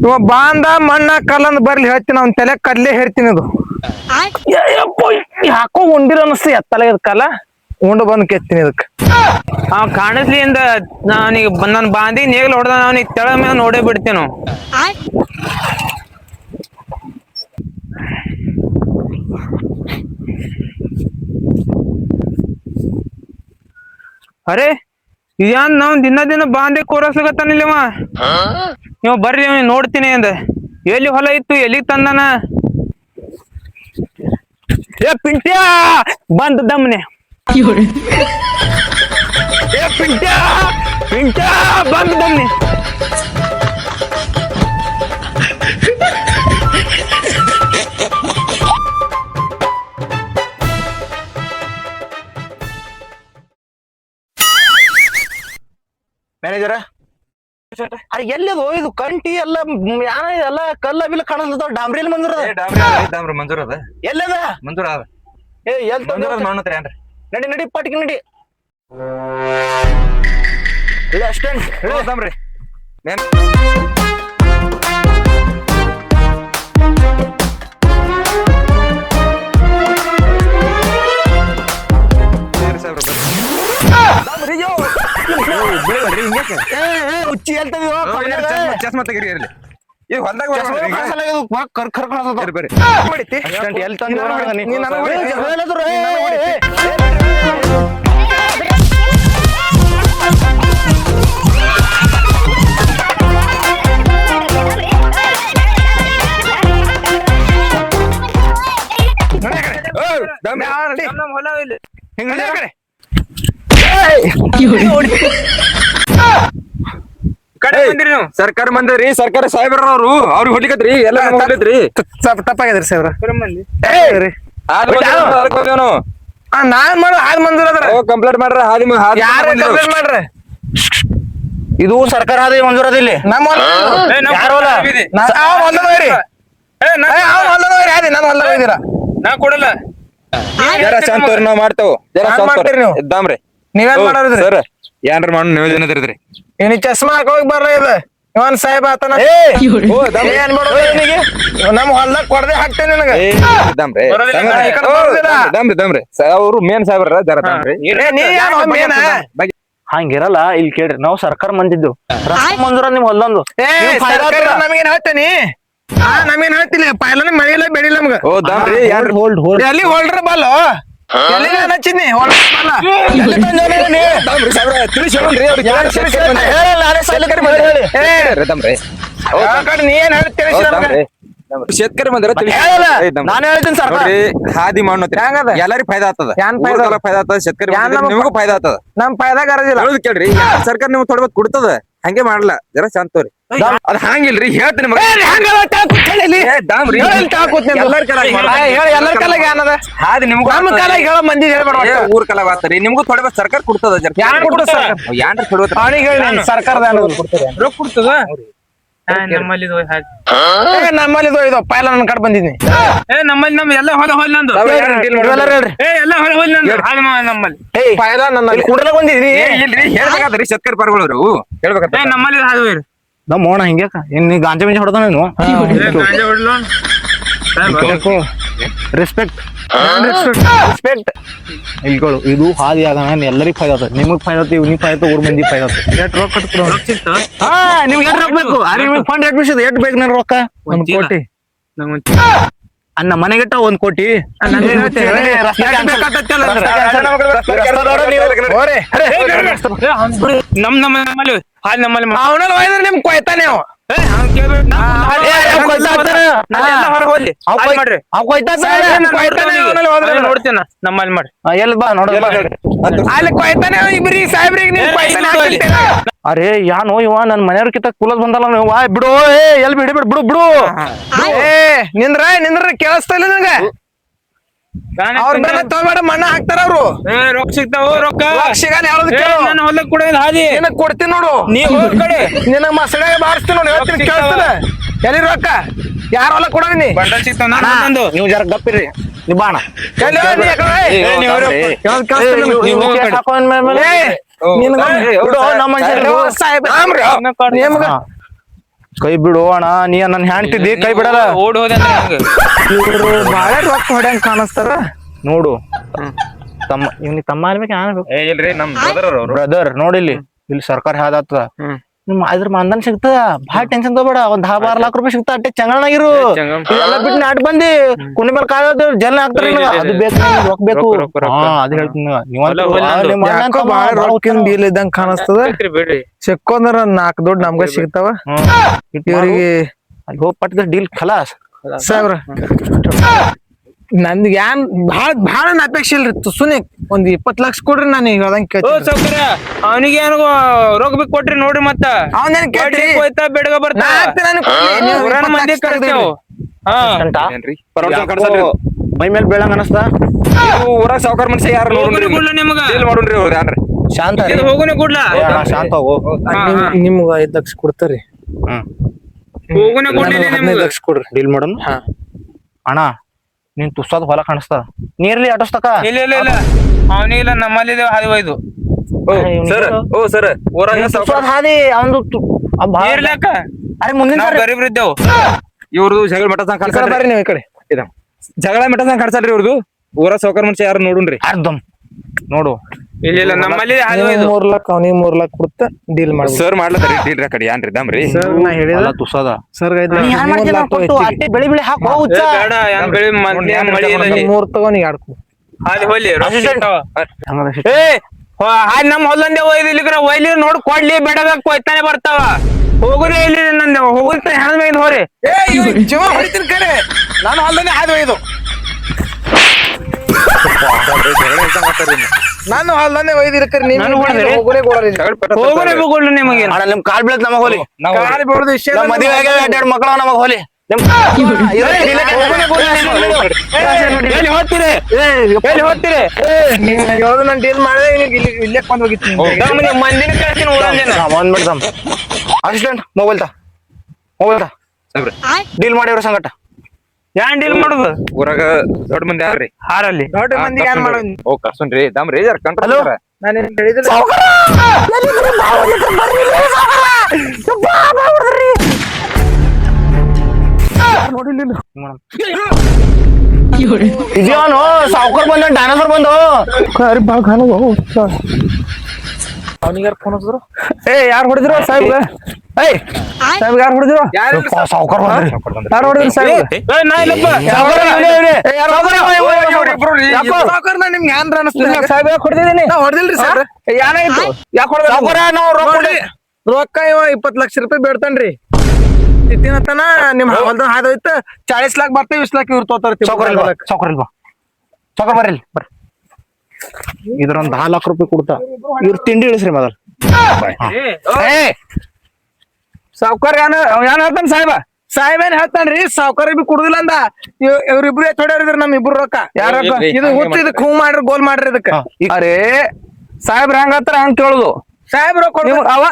ಇವ ಬಾಂದ ಮಣ್ಣ ಕಲ್ಲಂದ್ ಬರ್ಲಿ ಹೇಳ್ತೀನಿ ಅವ್ನ ತಲೆ ಕಡ್ಲೆ ಹೇಳ್ತೀನಿ ಅದು ಹಾಕೋ ಉಂಡಿರ ಅನಸ್ತು ಎತ್ತಲ ಕಾಲ ಉಂಡು ಬಂದ್ ಕೆತ್ತೀನಿ ಇದಕ್ ಕಾಣಿಸ್ಲಿ ಅಂದ ನಾವನಿಗೆ ನನ್ ಬಾಂದಿ ನೇಗ್ಲ ಹೊಡೆದ ಅವನಿಗೆ ತೆಳ ಮೇಲೆ ನೋಡೇ ಬಿಡ್ತೇನು. ಅರೆ ಇದ್ಯಾನ್ ನಾವ್ ದಿನ ಬಾಂದೆ ಕೋರಸ್ಲಿಕತ್ತಾನಿಲ್ಲವ ಇವ ಬರ್ರಿ ಅವ್ನಿಗೆ ನೋಡ್ತೀನಿ ಅಂದ. ಎಲ್ಲಿ ಹೊಲ ಇತ್ತು ಎಲ್ಲಿಗ್ ತಂದಾನ? ಏ ಪಿಂಟ್ಯಾ ಬಂದ ದಮ್ಮನೆ ಏ ಪಿಂಟ್ಯಾ ಪಿಂಟ್ಯಾ ಬಂದ ದಮ್ಮನೆ ಮ್ಯಾನೇಜರ ಎಲ್ಲದು ಇದು ಕಂಟಿ ಎಲ್ಲ ಯಾನ ಎಲ್ಲ ಕಲ್ಲ ಬಿಲ್ಲ ಕಾಣಿಸ್ಲತ್ತವ ಡಾಂಬ್ರಿಲ್ ಮಂಜೂರ ಡಾಮ್ರಿ ಮಂಜೂರ್ ಅದ ಎಲ್ಲದ ಮಂಜೂರ್ ಅದ ಏ ಎಲ್ ಮಾಡ್ನತ್ರಿ ಏನ್ರಿ ನಡಿ ನಡಿ ಪಟ್ಟಿ ನಡಿ ಹೇಳಿ ಅಷ್ಟೇನ್ ಹೇಳ್ರಿ ಹುಚ್ಚಿ ಹೇಳ್ತದ ಚಸ್ಮಾ ತೆಗಿರಿ ಇರ್ಲಿ ಈಗ ಹೊಲ್ದಾಗ ಬರ್ರಿ ಎಲ್ ತಂದ ಹೊಲ ಇಲ್ಲಿ ಕಡೆ ಬಂದಿರಿ ನೀವು. ಸರ್ಕಾರ ಬಂದ್ರಿ ಸರ್ಕಾರ ಸಾಹೇಬ್ರ ಅವ್ರಿಗೆ ಹೊಡ್ಲಿಕತ್ರಿ ಎಲ್ಲ ಹೊಡ್ಲಿತ್ರಿ ತಪ್ಪಾಗ್ಯದ್ರಿ ಸಾಹೇಬ್ರ ನಾನ್ ಮಾಡ ಹಾದ್ ಮಂಜೂರ್ ಅದ್ರ ಕಂಪ್ಲೇಂಟ್ ಮಾಡ್ರ ಯಾರ ಕಂಪ್ಲೇಂಟ್ ಮಾಡ್ರಿ ಇದು ಸರ್ಕಾರ ಆದ ಮಂಜೂರ್ ಅದ ಇಲ್ಲಿ ನಮ್ಮ ಹೊಲ್ದವ್ರಿ ನಾ ಕೊಡಲ್ಲ. ಜರ ಶಾಂತವ್ರಿ ನಾವ್ ಮಾಡ್ತೇವ್ ಜರ ಮಾಡ್ತೀರಿ ನೀವು ಇದ್ದಾಮ್ರಿ ನೀವೇನ್ ಮಾಡೋದ್ರಿ ಸರ್ ಏನ್ರ ಮಾಡ ನಿಯೋಜನೆ ಇದ್ರಿ ಇನ್ ಚಸ್ಮಾ ಹಾಕೋಗಿ ಬರ್ಲ ಇದು ಇವನ್ ಸಾಹೇಬ್ ಆತನ ಏನ್ ಮಾಡೋದು ನಮ್ ಹೊಲ್ದಾಗ ಕೊಡದೆ ಹಾಕ್ತೇನೆ ನಿನಗ ದಮ್ರಿ ಅವ್ರು ಮೇನ್ ಸಾಹೇಬ್ರ ಜರ ದಮ್ರಿ ನೀ ಯಾರು ಮೇನ ಹಂಗಿರಲ್ಲ ಇಲ್ಲಿ ಕೇಳ್ರಿ ನಾವು ಸರ್ಕಾರ ಮಂದಿದ್ದು ಮಂಜೂರ ನಿಮ್ ಹೊಲ್ದೊಂದು ನಮಗೇನ್ ಹೇಳ್ತೇನಿ ನಮಗೇನ್ ಹೇಳ್ತಿಲ್ಲ ಪೈಲನ ಮಳೆಯಲ್ಲ ಬೆಳಿಲ್ಲ ನಮ್ಗ ಎಲ್ಲಿ ಹೋಲ್ಡ್ರ ಬಲ್ಲೋ ಎಲ್ಲಿ ಹಚ್ಚಿದ್ನಿ ನೀ ಏನ್ ಹೇಳ್ತೀನಿ शेतकरी ಬಂದ್ರ ನಾನು ಹೇಳ್ತೀನಿ ಸರ್ಕಾರ ಹಾದಿ ಮಾಡೋತ್ರಿ ಎಲ್ಲರಿಗೂ ಫಾಯ್ದಾ ಆಗ್ತದ ಫಾಯ್ದಾ ಆಗ್ತದ शेतकरी ನಿಮಗೂ ಫಾಯ್ದಾ ಆಗ್ತದ ನಮ್ ಫಾಯ್ದಾ ಗರಜಿಲ್ಲ ಹೇಳುದು ಕೇಳ್ರಿ ಸರ್ಕಾರ ನಿಮ್ಗೆ ಥೋಡೆ ಕೊಡ್ತದ ಹಂಗೆ ಮಾಡಲ್ಲ ಜರ ಶಾಂತವ್ರಿ ಅದ್ ಹಂಗಿಲ್ರಿ ಹೇಳ್ತೀನಿ ಎಲ್ಲರ ಕಾಲಾಗ ಏನದ ಹಾದಿ ನಿಮ್ಗೂ ನಮ್ಮ ಕಾಲಾಗ ಹೇಳೋ ಮಂದಿ ಹೇಳ್ಬೇಡ ಊರ್ ಕಾಲಾಗ ಆಗ್ತಾರಿ ನಿಮ್ಗೂ ಥೋಡೆ ಸರ್ಕಾರ ಕೊಡ್ತದ ಜರ ಯಾನ್ರಿ ಕೊಡ್ಬೇಕು ಅವನಿಗೆ ಹೇಳಿ ಸರ್ಕಾರದ ರೊಕ್ಕ ಕೊಡ್ತದ ನಮ್ಮಲ್ಲಿ ನಮ್ಮಲ್ಲಿ ಇದು ಪೈಲ ನನ್ನ ಕಡೆ ಬಂದಿದ್ನಿ ನಮ್ಮಲ್ಲಿ ನಮ್ ಎಲ್ಲ ಹೊಲ ಹೊಲ ನಂದು ಎಲ್ಲ ಹೊಲ ಹೊಲ ನಂದು ನಮ್ಮಲ್ಲಿ ಪೈಲ ನನ್ನ ಕೂಡಲೇ ಬಂದಿದ್ನಿ ಇಲ್ರಿ ಹೇಳ್ಬೇಕಾದ್ರಿ शेतकरी ಪರಗಳವರು ಹೇಳ್ಬೇಕಾದ್ರೆ ನಮ್ಮಲ್ಲಿ ಹಾದು ನಮ್ ಮೋಣ ಹಿಂಗ್ಯಾಕ ಇನ್ ನೀ ಗಾಂಜಾ ಮಿಂಜಾ ಹೊಡೆದ ನೀನು ರೆಸ್ಪೆಕ್ಟ್ ಇಲ್ಗಳು ಇದು ಹಾದಿ ಆಗೋಣ ಎಲ್ಲರಿಗೂ ಫಾಯ್ದಾ ಆಗ್ತದೆ ನಿಮಗ್ ಫಾಯ್ದಾ ಆಗ್ತದೆ ಇವ್ನಿಗೆ ಫಾಯ್ದಾ ಊರ್ ಮಂದಿ ಫಾಯ್ದಾ ಆಗ್ತದೆ ನಿಮ್ಗೆ ಎಷ್ಟು ರೊಕ್ಕ ಬೇಕು ನಿಮ್ಗೆ ಫಂಡ್ ಎಷ್ಟು ವಿಷಯ ಎಷ್ಟು ಬೇಕು ನನ್ ರೊಕ್ಕ 1 ಕೋಟಿ ಅನ್ನ ಮನೆಗಿಟ್ಟ 1 ಕೋಟಿ ನಮ್ಮಲ್ಲಿ ಹಾಲ್ ನಮ್ಮಲ್ಲಿ ಅವನಲ್ಲಿ ಹೋಯ್ದ್ರೆ ನಿಮ್ ಕೊಯ್ತಾನೆ ಅವ ನೋಡ್ತೇನ ನಮ್ಮಲ್ಲಿ ಮಾಡ್ರಿ ಎಲ್ಲಿ ಬಾ ನೋಡ ಅಲ್ಲಿ ಕೊಯ್ತಾನೆ ಇಬ್ರಿ ಸಾಹೇಬ್ರಿಗೆ ನೀವು ಕೊಯ್ತಾನೆ ಅರೆ ಯಾನೋ ಇವ ನನ್ ಮನೆಯವ್ರ ಕಿತ್ತ ಕುಲದ್ ಬಂದಲ್ಲ ನೀವು ಬಿಡು ಎಲ್ಲಿ ಬಿಡಿ ಬಿಡು ಬಿಡು ಬಿಡು ನಿಂದ್ರ ಕೇಳಿಸ್ತಾ ಇಲ್ಲ ನಂಗ ಅವ್ರ ಮೇಲೆ ತಗೋಬೇಡ ಮಣ್ಣ ಹಾಕ್ತಾರ ಅವ್ರು ರೊಕ್ಕ ಸಿಗ್ತಾವ ರೊಕ್ಕ ಸಿಗಲ್ಲ ಯಾವ್ದು ನನ್ನ ಹೊಲಕ್ ಕೂಡ ಹಾದಿ ನಿನಗ್ ಕೊಡ್ತೀನಿ ನೋಡು ನೀ ಹೋಗ್ ಕಡೆ ನಿನಗ್ ಮಸಳೆ ಬಾರಿಸ್ತೀನಿ ನೋಡು ಹೇಳ್ತೀನಿ ಕೇಳ್ತದ ಎಲ್ಲಿ ರೊಕ್ಕ ಯಾರ ಹೊಲ ಕೊಡೋನಿ ಬಂಡಲ್ ಸಿಗ್ತಾವ ನಂದು ನೀವು ಜರ ಗಪ್ಪಿರಿ ನೀ ಬಾಣ ಕೈ ಬಿಡು ಅಣ್ಣ ನೀ ನನ್ ಹ್ಯಾಂಡ್ತಿದ್ದಿ ಕೈ ಬಿಡಲ್ಲ ಓಡ್ ಹೋದೆ ಅಂದ್ರೆ ಹಂಗ ಇವ್ರು ಬಾಳ ರೊಕ್ಕ ಹೊಡ್ಯಂಗ್ ಕಾಣಿಸ್ತಾರ. ನೋಡು ತಮ್ಮ ಇವ್ನಿಗೆ ತಮ್ಮ ಅನ್ಬೇಕು ನಾನು ಏ ಇಲ್ರಿ ನಮ್ ಬ್ರದರ್ ಅವ್ರು ಬ್ರದರ್ ನೋಡಿಲ್ಲಿ ಇಲ್ಲಿ ಸರ್ಕಾರ ಹಾದಾಗ್ತದ ನಿಮ್ ಅದ್ರ ಮಂದನ್ ಸಿಗ್ತದ ಭಾಳ ಟೆನ್ಷನ್ ತಗೋಬೇಡ ಒಂದ್ 10-12 ಲಾಖ ರೂಪಾಯಿ ಸಿಗ್ತಾ ಅಟ್ಟೆ ಚಂಗಳನಾಗಿರು ಎಲ್ಲ ಬಿಟ್ಟು ನಾಟ್ ಬಂದಿ ಕುನಿ ಮೇಲೆ ಕಾಯೋದು ಜನ ಹಾಕ್ತಾರ ಅದು ಬೇಕು ರೊಕ್ಕ ಬೇಕು ಹಾ ಅದ್ ಹೇಳ್ತೀನಿ ಯಾಕೋ ಬಾಳ ರೊಕ್ಕಿನ ಡೀಲ್ ಇದ್ದಂಗ ಕಾಣಿಸ್ತದ. ಬಿಡ್ರಿ ಸಿಕ್ಕೊಂದ್ರ 4 ದುಡ್ಡು ನಮ್ಗ ಸಿಗ್ತಾವ. ಇವ್ರಿಗೆ ಅಲ್ಲಿ ಹೋಗಿ ಪಟ್ಟಿದ ಡೀಲ್ ಖಲಾಸ್ ಸಾಹೇಬ್ರ ನಂದ್ ಏನ್ ಭಾಳ ಅಪೇಕ್ಷೆ ಇಲ್ರಿ ಸುನೆ ಒಂದ್ 20 ಲಕ್ಷ ಕೊಡ್ರಿ ನಾನು ಹೇಳ್ದಂಗ್ ಓ ಕೇಳ್ತೀನಿ. ಸೌಕರ್ಯ ಅವನಿಗೆ ಏನು ರೊಕ್ಕ ಬೇಕು ಕೊಟ್ರಿ ನೋಡ್ರಿ ಮತ್ತ ಅವನೇನ್ ಕೇಳ್ರಿ ಹೋಯ್ತಾ ಬೆಡಗ ಬರ್ತಾ ಊರಾನ ಮಂದಿ ಕಳಿಸ್ತೇವ್ ಹಾ ಏನ್ರಿ ಪರವರ್ಷ ಕಡ್ಸಲ್ರಿ ಮೈ ಮೇಲೆ ಬೀಳಂಗ ಅನಸ್ತ ಊರಾಗ ಸಾವ್ಕಾರ ಮನುಷ್ಯ ಯಾರು ನೋಡ್ರಿ ಗುಡ್ಲ ನಿಮಗ ಡೀಲ್ ಮಾಡೋಣ್ರಿ ಅವ್ರು ಯಾನ್ರಿ ಶಾಂತ ಇದು ಹೋಗುನೆ ಗುಡ್ಲ ಶಾಂತ ಹೋಗು ನಿಮ್ಗ 5 ಲಕ್ಷ ಕೊಡ್ತಾರಿ. ಹೋಗುನೆ ಗುಡ್ಲಿಲ್ಲ 15 ನಿಮಗ ಲಕ್ಷ ಕೊಡ್ರಿ. ಡೀಲ್ ಮಾಡೋಣ ಅಣ್ಣ ನೀನ್ ತುಸ್ಸಾದ ಹೊಲ ಕಾಣಿಸ್ತ ನೀರ್ಲಿ ಅಟಸ್ತಕ ಇಲ್ಲ ಇಲ್ಲ ಇಲ್ಲ ಅವನಿಲ್ಲ ನಮ್ಮಲ್ಲಿ ಹಾದಿ ಒಯ್ದು ಸರ್ ಓ ಸರ್ ಊರಾಗ ಸಾವ್ಕಾರ ಹಾದಿ ಅವಂದು ನೀರ್ಲಾಕ ಅರೆ ಮುಂದಿನ ನಾವ್ ಗರೀಬ್ರು ಇದ್ದೇವು ಇವ್ರದು ಜಗಳ ಮಠ ಬರ್ರಿ ನೀವು ಈ ಕಡೆ. ಜಗಳ ಮಠ ಕಡ್ಸಲ್ರಿ ಇವ್ರದು ಊರ ಸಾವ್ಕಾರ ಮನುಷ್ಯ ಯಾರು ನೋಡುನ್ರಿ ಅರ್ಧಂ ನೋಡು ಇಲ್ಲ ಇಲ್ಲ ನಮ್ಮಲ್ಲಿ ಹಾದಿ ನೀವು ಒಯ್ದು 3 ಲಕ್ಷ ಅವ್ನಿಗೆ 3 ಲಕ್ಷ ಕೊಡ್ತ ಡೀಲ್ ಮಾಡ್ಬೋದು. ಸರ್ ಮಾಡ್ಲತ್ತಾರಿ ಡೀಲ್ ಕಡೆ ಯಾನ್ರಿ ದಮ್ರಿ ಸರ್ ನಾ ಹೇಳಿದ ಹೊಲ ತುಸ್ಸದ ಸರ್ ಅಟ್ಟೆ ಬೆಳಿ ಬೆಳಿ ಹಾಕೋ ಹುಚ್ಚ ಬೇಡ ಏನ್ ಬೆಳಿ ಮಳಿ ಇಲ್ಲ ಅಲ್ಲಿ 3 ತಗೊಂಡಿ 2 ಕೊಡು. ಹಾದಿ ಹೋಲಿ Assistant. ಏ ಹಾದಿ ನಮ್ ಹೊಲಂದೆ ಒಯ್ದು ಇಲ್ಲಿಗ್ರ ಒಯ್ಲಿ ನೋಡ್ ಕೊಡ್ಲಿ ಬೆಡಗ ಕೊಯ್ತಾನೆ ಬರ್ತಾವ ಹೋಗುರಿ ಇಲ್ಲಿ ನಂದೆ ಹೋಗುತ್ತ ಹೆಣ ಮೇಲೆ ಹೋರಿ ಜೀವ ಹೊಡಿತೀನಿ ಕರೆ ನಾನು ಹೊಲ್ದಾನೆ ಹಾದು ಒಯ್ದು ನಾನು ಹೊಲ್ದಾನೆ ಒಯ್ದಿರ್ಕರಿ ನಾನು ಹೊಡ್ದ್ರಿ? ಹೋಗುಲೇ ಕೊಡರಿ. ಹೋಗುರಿ ಹೋಗುಳ್ಳು ನಿಮಗೆ ಅಣ್ಣ ನಿಮ್ ಕಾಲ್ ಬೀಳತ್ ನಮಗ್ ಹೋಲಿ ಕಾಲಿ ಬೀಳೋದು ವಿಷಯ ನಮ್ ಮದ್ವೆ ಆಗ್ಯಾವ 2 ಮಕ್ಕಳು ನಮಗ್ ಹೋಲಿ ಎಲ್ಲಿ ಹೋಗ್ತೀರಿ ಎಲ್ಲಿ ಹೋಗ್ತೀರಿ ಯಾವ್ದು ನಾನು ಡೀಲ್ ಮಾಡಿದೆ ಇಲ್ಲೇ ಬಂದ್ ಹೋಗಿತ್ತು. ಮಂದಿನ ಕಳ್ಸಿನ ಊರಂಜನ ಒಂದ್ ಬಿಡ್ತಮ್ ಅಸಿಸ್ಟೆಂಟ್ ಮೊಬೈಲ್ ತಾ ಡೀಲ್ ಮಾಡಿವ್ರ ಸಂಗಟ ಯಾನ್ ಡೀಲ್ ಮಾಡುದು ಊರಾಗ ದೊಡ್ಡ ಮಂದಿ ಯಾರ್ರಿ ಹಾರಲ್ಲಿ ದೊಡ್ಡ ಮಂದಿಗೆ ಏನ್ ಮಾಡೋದು? ಓ ಕರ್ಸನ್ರಿ ದಮ್ರಿ ಯಾರು ಕಂಟ್ರೋಲ್ ನಾನು ಹೇಳಿದ್ರೆ ಇದ್ಯಾನು ಸಾವ್ಕಾರ್ ಬಂದ ಡೈನೋಸರ್ ಬಂದು ಅವನಿಗೆ ಯಾರು ಫೋನ್ ಹಚ್ಚಿದ್ರು? ಯಾರು ಹೊಡೆದ್ರು ಸಾಹೇಬ್? ಸಾಹೇಬ್ ಯಾರು ಹೊಡೆದ್ರು? ಸಾವ್ಕಾರ್ ಬಂದ್ರಿ ಯಾರು ಹೊಡೆದ್ರು ಸಾಹೇಬ್? ನಾ ಇಲ್ಲಪ್ಪ ಸಾವ್ಕಾರ ನಾ ನಿಮ್ಗೆ ಏನ್ರ ಅನಿಸ್ತಿಲ್ಲ ಸಾಹೇಬ್? ಯಾಕೆ ಹೊಡೆದಿದ್ದೀನಿ? ನಾ ಹೊಡೆದಿಲ್ರಿ ಸರ್. ಏನಾಗಿತ್ತು? ಯಾಕೆ ಹೊಡೆದ? ಸಾವ್ಕಾರ ನಾವು ರೊಕ್ಕ ರೊಕ್ಕ ಇವ 20 ಲಕ್ಷ ರೂಪಾಯಿ ಬೇಡ್ತಾನ್ರಿ. ತಿತ್ತಿನತನ ನಿಮ್ ಹೊಲ್ದ ಹಾದೋಯ್ತು 40 ಲಕ್ಷ ಬರ್ತೇವೆ 20 ಲಕ್ಷ ಇವ್ರು ತೋತಾರ. ಸಾವ್ಕಾರ್ ಇಲ್ವಾ ಸಾವ್ಕಾರ್ ಬರ್ರಿ ಬರ್ರಿ ಇದ್ರೊಂದ್ 10 ಲಕ್ಷ ರೂಪಾಯಿ ಕೊಡ್ತಾ ಇವ್ರ ತಿಂಡಿ ಇಳಿಸ್ರಿ ಮೊದಲ್ ಸಾವ್ಕಾರ ಏನ್ ಹೇಳ್ತಾನ ಸಾಹೇಬ? ಸಾಹೇಬ್ ಏನ್ ಹೇಳ್ತಾನ್ರಿ? ಸಾವ್ಕಾರ ಬಿ ಕುಡುದಿಲ್ಲ ಅಂದ. ಇವ್ರಿಬ್ರು ಎತ್ತೊಡ್ಯಾರಿದ್ರ ನಮ್ ಇಬ್ರು ರೊಕ್ಕ. ಯಾರ ಇದು ಹುಚ್ಚ ಇದಕ್ ಹೂ ಮಾಡ್ರಿ ಗೋಲ್ ಮಾಡ್ರಿ ಇದಕ್ಕ. ಅರೇ ಸಾಹೇಬ್ರ ಹಂಗ ಹತ್ರ ಹಂಗ ಕೇಳುದು ಸಾಹೇಬ್ ರೊಕ್ಕ ಅವ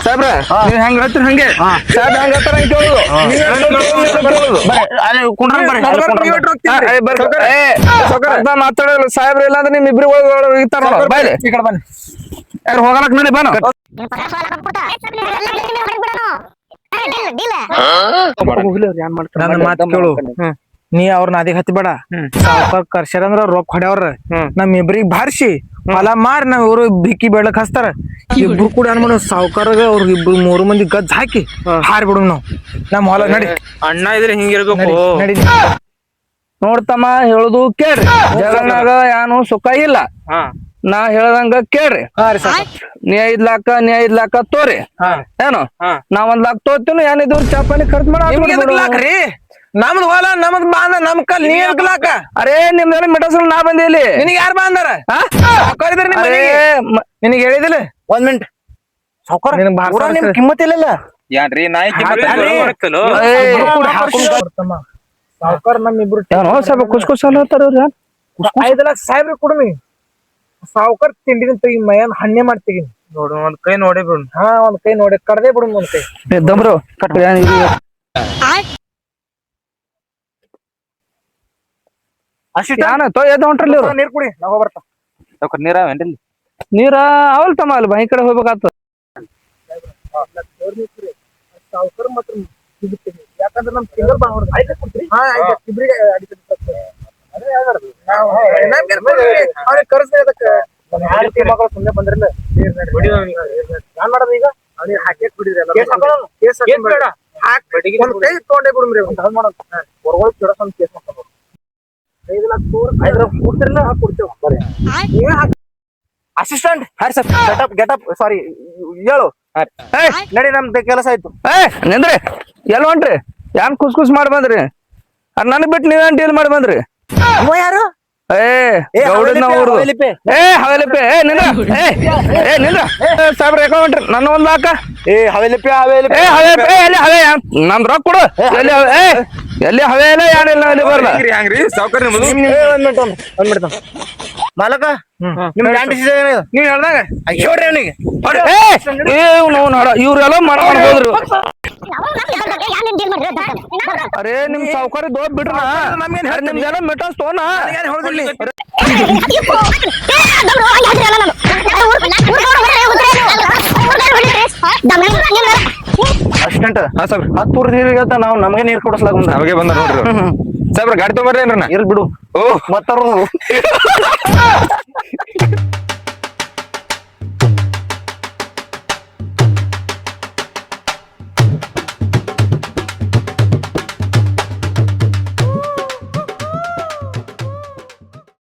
ಸಾಹೇಬ್ರ ನೀವ್ ಹೆಂಗ್ ಹೇಳ್ತೀರಿ ಹಂಗೆ ಸಾಹೇಬ್ ಹೆಂಗ್ ಹೇಳ್ತಾರ ಹಂಗ ಕೇಳುದು. ಮಾತಾಡಲ್ಲ ಸಾಹೇಬ್ರ ಇಲ್ಲ ಅಂದ್ರೆ ನಿಮ್ ಇಬ್ರು ಬಾಯ್ಲಿ ಈ ಕಡೆ ಬನ್ನಿ. ಯಾರು ಹೋಗಲಕ್ ನೋಡಿ ಬಾನು ನನ್ನ ಮಾತು ಕೇಳು. ನೀ ಅವ್ರನ್ನ ಅದಿಗೆ ಹತ್ತಿ ಬೇಡ. ಸಾವ್ಕಾರ ಕರ್ಸ್ಯಾರ ಅಂದ್ರ ರೊಕ್ಕ ಹೊಡ್ಯಾವ್ರ ನಮ್ ಇಬ್ರಿಗೆ ಬಾರ್ಸಿ ಹೊಲ ಮಾರಿ ನಾವ್ ಇವ್ರು ಬಿಕ್ಕಿ ಬೇಡಕ್ ಹಚ್ತಾರ. ಇಬ್ರು ಕೂಡ ಏನ್ ಮಾಡೋದು ಸಾವ್ಕಾರಾಗ ಅವ್ರಿಗೆ 3 ಮಂದಿ ಗಜ್ಜ ಹಾಕಿ ಹಾರಿ ಬಿಡು ನಾವ್ ನಮ್ ಹೊಲ ನಡಿ. ಅಣ್ಣ ಇದ್ರೆ ಹಿಂಗಿರ್ಬೇಕು ನಡಿ ನೋಡ್ತಮ್ಮ ಹೇಳುದು ಕೇಳ್ರಿ. ಜಗನ್ನಾಗ ಏನು ಸುಖ ಇಲ್ಲ. ನಾ ಹೇಳ್ದಂಗ ಕೇಳ್ರಿ. ನೀ 5 ಲಕ್ಷ ತೋರಿ ಏನು ನಾ 1 ಲಕ್ಷ ತೋತೀನಿ. ಏನಿದ್ರು ಚಾಪಾನಿ ಖರ್ಚು ಹಾಕ್ರಿ. ನಮ್ದು ಹೊಲ ನಮ್ದ್ ಬಾಂಧ ನಮ್ ಕಲ್ ನೀ ಹಾಕ್ಲಾಕ. ಅರೇ ನಿಮ್ದ ಮೆಟಸಲ್ ನಾ ಬಂದಿ ಇಲ್ಲಿ. ನಿನಗೆ ಯಾರು ಬಾಂದಾರ? ನಿನಗೆ ಹೇಳಿದಿಲ್ಲ? 1 ಮಿನಿಟ್ ಸಾವ್ಕಾರ ನಿನಗ್ ಭಾಳ ನಿಮ್ ಕಿಮ್ಮತ್ ಇಲ್ಲ ಯಾನ್ರಿ ನಾಯಿ ಸಾವ್ಕಾರ ನಮ್ ಇಬ್ರು ಏನೋ ಸ್ವಲ್ಪ ಖುಷ್ ಹೇಳ್ತಾರ 5 ಲಕ್ಷ ಸಾಹೇಬ್ರಿ ಕೊಡ್ಮಿ. ಸಾವ್ಕಾರ ತಿಂಡಿನ ತೆಗಿ ಮೈಯನ್ ಹಣ್ಣೆ ಮಾಡಿ ತೆಗಿ. ನೋಡು ಒಂದ್ ಕೈ ನೋಡಿ ಬಿಡು. ಹಾ ಒಂದ್ ಕೈ ನೋಡಿ ಕಡ್ದೆ ಬಿಡು ಒಂದ್ ಕೈ. ದಮ್ರು ಕಟ್ ಅಷ್ಟೇ ಏನ ತೋ ಎದ್ದು ಹೊಂಟ್ರಲ್ಲಿ ಇವ್ರು. ನೀರ್ ಕುಡಿ ನಾವ್ ಬರ್ತಾ ಸಾವ್ಕಾರ ನೀರ ಅವೇನ್ರಿ ಇಲ್ಲಿ? ನೀರ ಅವಲ್ ತಮ್ಮ ಅಲ್ಲಿ ಈ ಕಡೆ ಹೋಗ್ಬೇಕಾಗ್ತದ. ಯಾಕಂದ್ರೆ ನಮ್ ಸಿಂಗಲ್ ಮಕ್ಕಳು ಸುಮ್ಮನೆ ಬಂದ್ರಲ್ಲ ನಾನ್ ಮಾಡೋದು ಈಗ ಅವ್ನಿಗೆ ಹಾಕಿ ಬಿಡಿದ್ರಿ ತಗೊಂಡೇ ಬಿಡ್ರಿ ಹೊರಗೊಳಗ್ ಕೇಳೋದ್ ಕೇಸ್ ಮಾಡ್ಕೊಂಡು 5 ಲಕ್ಷ ಕೊಡ್ತಿರಲ್ಲ ಕೊಡ್ತೇವೆ. ಅಸಿಸ್ಟೆಂಟ್ ಹಾರಿ ಸರ್ ಗೆಟಪ್ ಸಾರಿ ಹೇಳು ನಡಿ ನಮ್ದು ಕೆಲಸ ಆಯ್ತು. ನಿಂದ್ರಿ ಎಲ್ ಹೊಂಟ್ರಿ? ಯಾನ್ ಕುಸ್ ಮಾಡಿ ಬಂದ್ರಿ? ಅದ್ ನನಗ್ ಬಿಟ್ಟು ನೀವೇನ್ ಡೀಲ್ ಮಾಡಿ ಬಂದ್ರಿ? ಯಾರು ಗೌಡನ ಊರ್ದು. ಹವೇಲಿಪಿ ನಿಂದ್ರ ನಿಂದ್ರ ಸಾಬ್ರ ಯಾಕ ಹೊಂಟ್ರಿ? ನನ್ನ ಒಂದ್ ಹಾಕ ಹವೇಲಿಪಿ ಹವೇಲಿಪಿ ಎಲ್ಲಿ ಹವೆ ನಮ್ ರೊಕ್ಕ ಕೊಡು. ಎಲ್ಲಿ ಹವೆ ಇಲ್ಲ ಏನಿಲ್ಲ ಅಲ್ಲಿ ಬರ್ಲ. ಹಂಗ್ರಿ ಸಾವ್ಕಾರ ಮಾಲಕ ನಿಮ್ ನೀವ್ ಹೇಳ್ದಾಗ ಹೇಳ್ರಿ ಅವನಿಗೆ ಇವ್ರೆಲ್ಲ ಮಾಡ್ಬೋದ್ರಿ. ಅರೇ ನಿಮ್ ಸಾವ್ಕಾರಿ ದೋದ್ ಬಿಡ್ರ ನಿಮ್ಗೆಲ್ಲ ಮೆಟಲ್ಸ್ ತೋನ ಅಸಿಸ್ಟೆಂಟ್ ಹಾ ಸಾಬ್ರ 10 ಊರ್ ನೀರಿಗತ್ತ ನಾವು ನಮಗೆ ನೀರ್ ಕೊಡಿಸ್ಲಾಕ ಬಂದ ಅವಾಗೆ ಬಂದ ನೋಡ್ರಿ ಸಾಬ್ರ ಗಾಡಿ ತೊಗೊಂಬರ್ರಿ ಏನ್ರ ಇರ್ಲಿ ಬಿಡು ಓ ಮತ್ತಾರು